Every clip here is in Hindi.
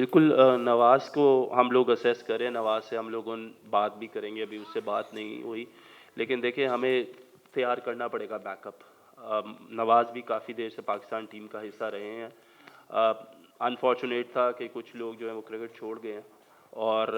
बिल्कुल नवाज़ को हम लोग असेस करें, नवाज़ से हम लोगों बात भी करेंगे, अभी उससे बात नहीं हुई। लेकिन देखिए हमें तैयार करना पड़ेगा बैकअप। नवाज़ भी काफ़ी देर से पाकिस्तान टीम का हिस्सा रहे हैं। अनफॉर्चुनेट था कि कुछ लोग जो हैं वो क्रिकेट छोड़ गए हैं और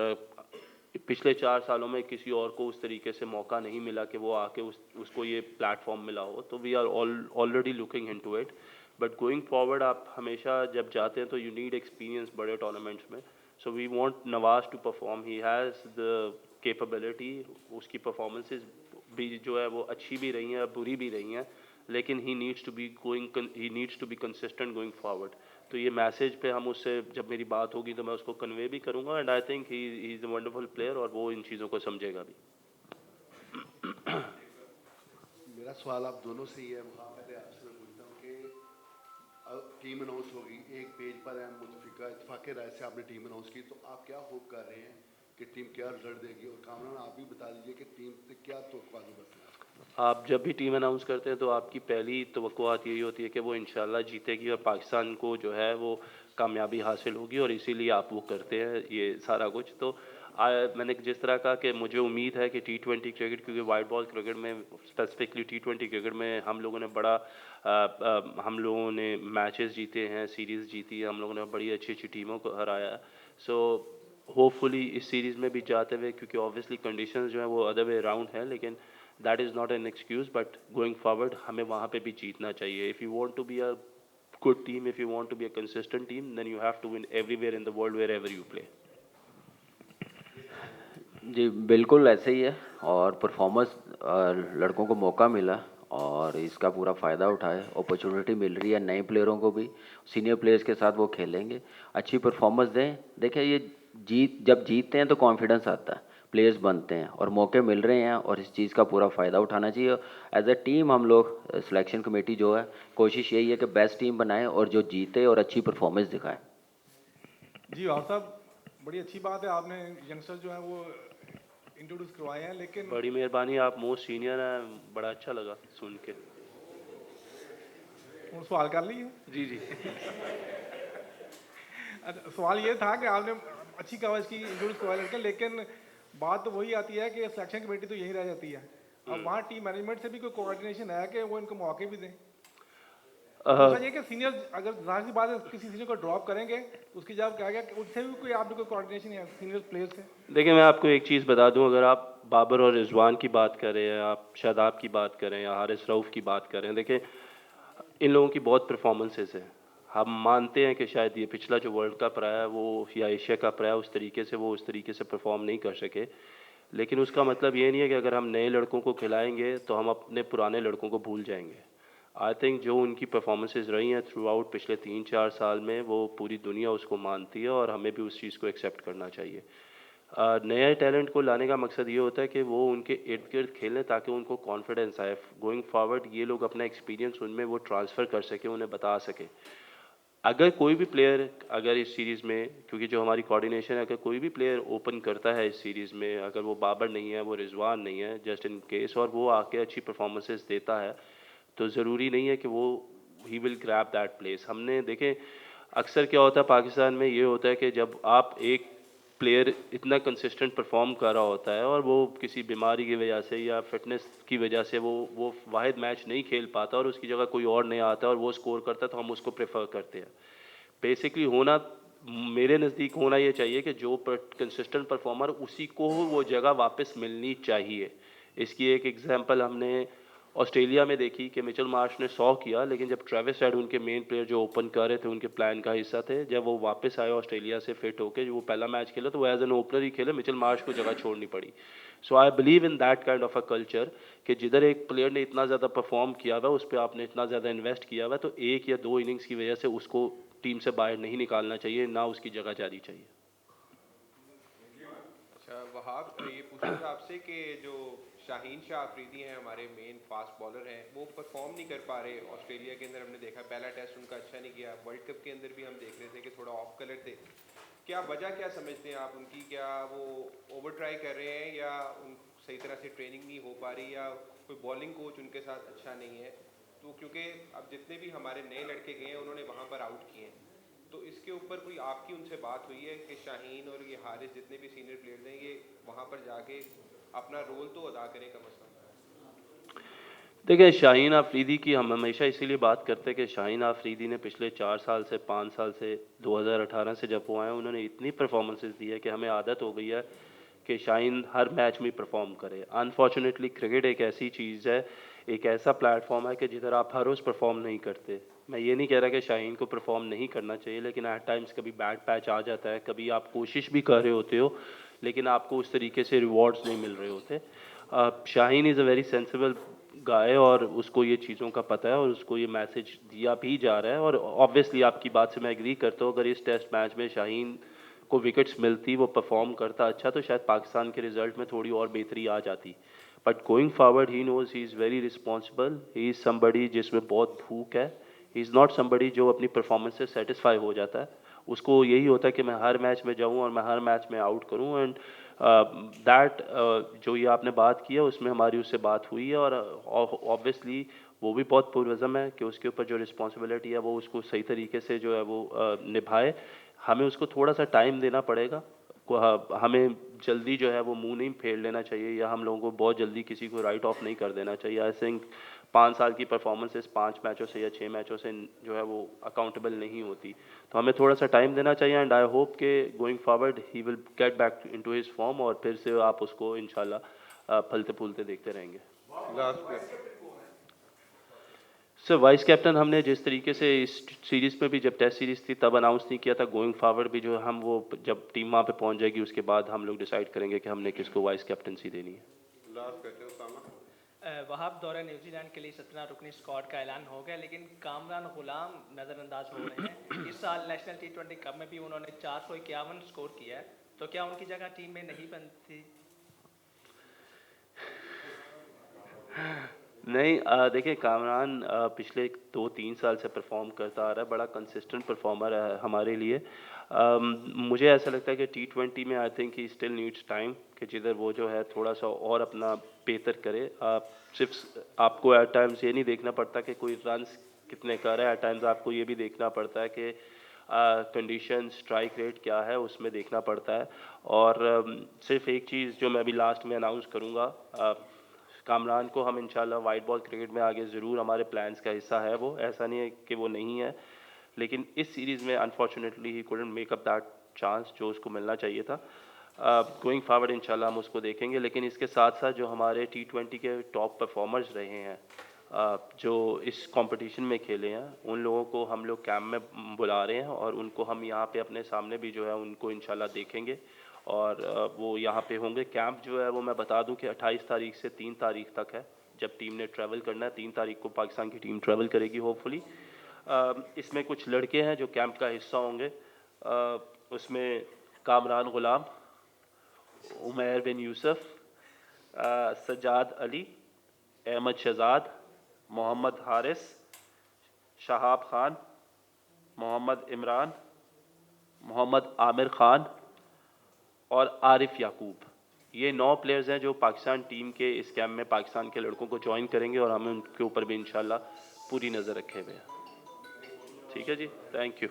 पिछले 4 सालों में किसी और को उस तरीके से मौका नहीं मिला कि वो आके उसको ये प्लेटफ़ॉर्म मिला हो, तो we are already looking into it. But going forward आप हमेशा जब जाते हैं तो यू नीड एक्सपीरियंस बड़े टूर्नामेंट्स में। So we want Nawaz to perform, he has the capability. उसकी परफॉर्मेंसेस भी जो है वो अच्छी भी रही हैं, बुरी भी रही हैं, लेकिन he needs to be consistent going forward. तो ये मैसेज पे हम उससे जब मेरी बात होगी तो मैं उसको कन्वे भी करूँगा, and I think he is a wonderful player और वो इन चीज़ों को समझेगा भी। मेरा सवाल आप दोनों से ही है। वहाँ पहले आपसे मैं पूछता हूँ कि अब टीम अनाउंस होगी, एक पेज पर है मुतफिका इत्तेफाक राय से आपने टीम अनाउंस की, तो आप क्या होप कर रहे हैं कि टीम क्या रिजल्ट देगी? और कामरान आप भी बता दीजिए कि टीम से क्या तवक्कुआत बरतें आप? आप जब भी टीम अनाउंस करते हैं तो आपकी पहली तवक्कुआत यही होती है कि वो इंशाल्लाह जीतेगी और पाकिस्तान को जो है वो कामयाबी हासिल होगी, और इसीलिए आप वो करते हैं ये सारा कुछ। तो मैंने जिस तरह कहा कि मुझे उम्मीद है कि टी20 क्रिकेट, क्योंकि वाइट बॉल क्रिकेट में स्पेसिफिकली टी20 क्रिकेट में हम लोगों ने हम लोगों ने मैचेस जीते हैं, सीरीज़ जीती है, हम लोगों ने बड़ी अच्छी अच्छी टीमों को हराया है। सो होपफुली इस सीरीज़ में भी जाते हुए, क्योंकि ऑब्वियसली कंडीशंस जो है वो अदर वे राउंड है, लेकिन that is not an excuse, but going forward हमें वहाँ पे भी जीतना चाहिए। If you want to be a good team, if you want to be a consistent team, then you have to win everywhere in the world wherever you play. जी बिल्कुल ऐसे ही है। और परफॉर्मेंस लड़कों को मौका मिला और इसका पूरा फ़ायदा उठाए, अपॉर्चुनिटी मिल रही है नए प्लेयरों को भी, सीनियर प्लेयर्स के साथ वो खेलेंगे, अच्छी परफॉर्मेंस दें। देखिए ये जब जीतते हैं तो कॉन्फिडेंस आता है, प्लेयर्स बनते हैं और मौके मिल रहे हैं और इस चीज़ का पूरा फ़ायदा उठाना चाहिए। एज ए टीम हम लोग सिलेक्शन कमेटी जो है, कोशिश यही है कि बेस्ट टीम बनाएं और जो जीते और अच्छी परफॉर्मेंस दिखाएं। जी और साहब, बड़ी अच्छी बात है, आपने यंगस्टर जो हैं वो इंट्रोड्यूस करवाए हैं, लेकिन बड़ी मेहरबानी, आप मोस्ट सीनियर हैं, बड़ा अच्छा लगा सुन के। उन सवाल कर लिए। जी जी। अच्छा, सवाल ये था कि आपने अच्छी कवरेज की, इंट्रोड्यूस करवाए लड़के, लेकिन बात तो वही आती है कि सिलेक्शन कमेटी तो यहीं रह जाती है। अब वहाँ टीम मैनेजमेंट से भी कोई कोऑर्डिनेशन है कि वो इनको मौके भी दें? और दूसरा ये कि सीनियर, अगर जाहिर सी बात है किसी सीनियर को ड्रॉप करेंगे तो उसकी जवाब क्या गया कि उससे भी कोई आपने कोई कोऑर्डिनेशन है सीनियर प्लेयर से? देखिए मैं आपको एक चीज़ बता दूं, अगर आप बाबर और रिजवान की बात करें, या आप शादाब की बात करें, या हारिस रऊफ़ की बात करें, देखिए इन लोगों की बहुत परफॉर्मेंसेस हैं। हम मानते हैं कि शायद ये पिछला जो वर्ल्ड कप रहा है वो, या एशिया कप रहा है, उस तरीके से परफॉर्म नहीं कर सके। लेकिन उसका मतलब ये नहीं है कि अगर हम नए लड़कों को खिलाएंगे तो हम अपने पुराने लड़कों को भूल जाएंगे। आई थिंक जो उनकी परफॉर्मेंसेस रही हैं थ्रू आउट पिछले 3-4 साल में, वो पूरी दुनिया उसको मानती है और हमें भी उस चीज़ को एक्सेप्ट करना चाहिए। नए टैलेंट को लाने का मकसद ये होता है कि वो उनके इर्द गिर्द खेलें ताकि उनको कॉन्फिडेंस आए गोइंग फॉरवर्ड, ये लोग अपना एक्सपीरियंस उनमें वो ट्रांसफ़र कर सके, उन्हें बता सके। अगर कोई भी प्लेयर, अगर इस सीरीज़ में, क्योंकि जो हमारी कोऑर्डिनेशन है, अगर कोई भी प्लेयर ओपन करता है इस सीरीज़ में, अगर वो बाबर नहीं है, वो रिजवान नहीं है, जस्ट इन केस, और वो आके अच्छी परफॉर्मेंसेस देता है, तो ज़रूरी नहीं है कि वो he will grab that place. हमने देखें अक्सर क्या होता है पाकिस्तान में, ये होता है कि जब आप एक प्लेयर इतना कंसिस्टेंट परफॉर्म कर रहा होता है और वो किसी बीमारी की वजह से या फिटनेस की वजह से वो वाहिद मैच नहीं खेल पाता और उसकी जगह कोई और नया आता है और वो स्कोर करता है, तो हम उसको प्रेफर करते हैं। बेसिकली होना, मेरे नज़दीक होना ये चाहिए कि जो कंसिस्टेंट परफॉर्मर, उसी को वो जगह वापस मिलनी चाहिए। इसकी एक एग्जांपल हमने ऑस्ट्रेलिया में देखी कि मिचेल मार्श ने 100 किया, लेकिन जब ट्रेविस हेड उनके मेन प्लेयर जो ओपन कर रहे थे, उनके प्लान का हिस्सा थे, जब वो वापस आए ऑस्ट्रेलिया से फिट होकर, जो वो पहला मैच खेला तो वो एज एन ओपनर ही खेले, मिचेल मार्श को जगह छोड़नी पड़ी। So I believe in that kind of a culture कि जिधर एक प्लेयर ने इतना ज़्यादा परफॉर्म किया हुआ, उस पर आपने इतना ज़्यादा इन्वेस्ट किया हुआ, तो एक या दो इनिंग्स की वजह से उसको टीम से बाहर नहीं निकालना चाहिए, ना उसकी जगह जानी चाहिए। अच्छा वहाब, ये पूछना था आपसे कि जो शाहीन शाह अफरीदी हैं, हमारे मेन फास्ट बॉलर हैं, वो परफॉर्म नहीं कर पा रहे। ऑस्ट्रेलिया के अंदर हमने देखा पहला टेस्ट उनका अच्छा नहीं गया, वर्ल्ड कप के अंदर भी हम देख रहे थे कि थोड़ा ऑफ कलर थे। क्या वजह क्या समझते हैं आप उनकी? क्या वो ओवर ट्राई कर रहे हैं, या उन सही तरह से ट्रेनिंग नहीं हो पा रही, या कोई बॉलिंग कोच उनके साथ अच्छा नहीं है? तो क्योंकि अब जितने भी हमारे नए लड़के गए हैं उन्होंने वहाँ पर आउट किए हैं, तो इसके ऊपर कोई आपकी उनसे बात हुई है कि शाहीन और ये हारिस जितने भी सीनियर प्लेयर्स हैं ये वहाँ पर जाके अपना रोल तो अदा करें कम अज़ कम? देखिए, शाहीन आफरीदी की हम हमेशा इसीलिए बात करते हैं कि शाहीन आफरीदी ने पिछले 4 साल से 5 साल से 2018 से जब वो आए उन्होंने इतनी परफॉर्मेंसेस दी है कि हमें आदत हो गई है कि शाहीन हर मैच में परफॉर्म करे। अनफॉर्चुनेटली क्रिकेट एक ऐसी चीज़ है, एक ऐसा प्लेटफॉर्म है कि जिधर आप हर रोज़ परफॉर्म नहीं करते। मैं ये नहीं कह रहा कि शाहीन को परफॉर्म नहीं करना चाहिए, लेकिन एट टाइम्स कभी बैड पैच आ जाता है, कभी आप कोशिश भी कर रहे होते हो लेकिन आपको उस तरीके से रिवॉर्ड्स नहीं मिल रहे होते। Shaheen is a very sensible guy और उसको ये चीज़ों का पता है और उसको ये मैसेज दिया भी जा रहा है और ऑब्वियसली आपकी बात से मैं एग्री करता हूँ। अगर इस टेस्ट मैच में शाहीन को विकेट्स मिलती, वो परफॉर्म करता अच्छा, तो शायद पाकिस्तान के रिजल्ट में थोड़ी और बेहतरी आ जाती। But going forward he knows he is very responsible, he is somebody जिसमें बहुत भूख है, ही इज़ नॉट समबडी जो अपनी परफॉर्मेंस से सेटिस्फाई हो जाता है। उसको यही होता है कि मैं हर मैच में जाऊँ और मैं हर मैच में आउट करूँ एंड दैट जो ये आपने बात की है उसमें हमारी उससे बात हुई है और ऑब्वियसली वो भी बहुत पुरज़म है कि उसके ऊपर जो रिस्पॉन्सिबिलिटी है वो उसको सही तरीके से जो है वो निभाए। हमें उसको थोड़ा सा टाइम देना पड़ेगा। हमें जल्दी जो है वो मुंह नहीं फेर लेना चाहिए या हम लोगों को बहुत जल्दी किसी को राइट ऑफ नहीं कर देना चाहिए। आई थिंक 5 साल की परफॉर्मेंसेस 5 मैचों से या 6 मैचों से जो है वो अकाउंटेबल नहीं होती, तो हमें थोड़ा सा टाइम देना चाहिए एंड आई होप के going forward he will get back into his form और फिर से आप उसको इंशाल्लाह फलते फूलते देखते रहेंगे। लास्ट सर वाइस कैप्टन हमने जिस तरीके से इस सीरीज़ में भी जब टेस्ट सीरीज़ थी तब अनाउंस नहीं किया था। गोइंग फॉरवर्ड भी जो हम वो जब टीम वहाँ पे पहुँच जाएगी उसके बाद हम लोग डिसाइड करेंगे कि हमने किसको वाइस कैप्टनसी देनी है। Last question Usama. वहाब दौरे न्यूजीलैंड के लिए 17 रुकनी स्क्वाड का ऐलान हो गया, लेकिन कामरान गुलाम नज़रअंदाज हो रहे हैं। इस साल नेशनल T20 कप में भी उन्होंने 451 स्कोर किया है, तो क्या उनकी जगह टीम में नहीं बनती? नहीं, देखिए कामरान पिछले 2-3 साल से परफॉर्म करता आ रहा है, बड़ा कंसिस्टेंट परफॉर्मर है हमारे लिए। मुझे ऐसा लगता है कि T20 में I think he still needs time कि जिधर वो जो है थोड़ा सा और अपना बेहतर करे। सिर्फ आपको एट टाइम्स ये नहीं देखना पड़ता कि कोई रन्स कितने कर रहा है, एट टाइम्स आपको ये भी देखना पड़ता है कि कंडीशन स्ट्राइक रेट क्या है उसमें देखना पड़ता है। और सिर्फ एक चीज़ जो मैं अभी लास्ट में अनाउंस करूँगा, कामरान को हम इंशाल्लाह वाइट बॉल क्रिकेट में आगे ज़रूर हमारे प्लान्स का हिस्सा है, वो ऐसा नहीं है कि वो नहीं है, लेकिन इस सीरीज़ में unfortunately he couldn't make up that chance जो उसको मिलना चाहिए था। गोइंग फॉरवर्ड इंशाल्लाह हम उसको देखेंगे, लेकिन इसके साथ साथ जो हमारे T20 के टॉप परफॉर्मर्स रहे हैं जो इस कंपटीशन में खेले हैं उन लोगों को हम लोग कैंप में बुला रहे हैं और उनको हम यहाँ पे अपने सामने भी जो है उनको इंशाल्लाह देखेंगे और वो यहाँ पे होंगे। कैंप जो है वो मैं बता दूं कि 28 तारीख से 3 तारीख तक है, जब टीम ने ट्रैवल करना है। 3 तारीख को पाकिस्तान की टीम ट्रैवल करेगी होपफुली। इसमें कुछ लड़के हैं जो कैंप का हिस्सा होंगे, उसमें कामरान गुलाम, उमैर बिन यूसुफ, सज्जाद अली, अहमद शहजाद, मोहम्मद हारिस, शहाब खान, मोहम्मद इमरान, मोहम्मद आमिर खान और आरिफ याकूब। ये 9 प्लेयर्स हैं जो पाकिस्तान टीम के इस कैंप में पाकिस्तान के लड़कों को ज्वाइन करेंगे और हमें उनके ऊपर भी इंशाल्लाह पूरी नज़र रखे हुए हैं। ठीक है जी, थैंक यू।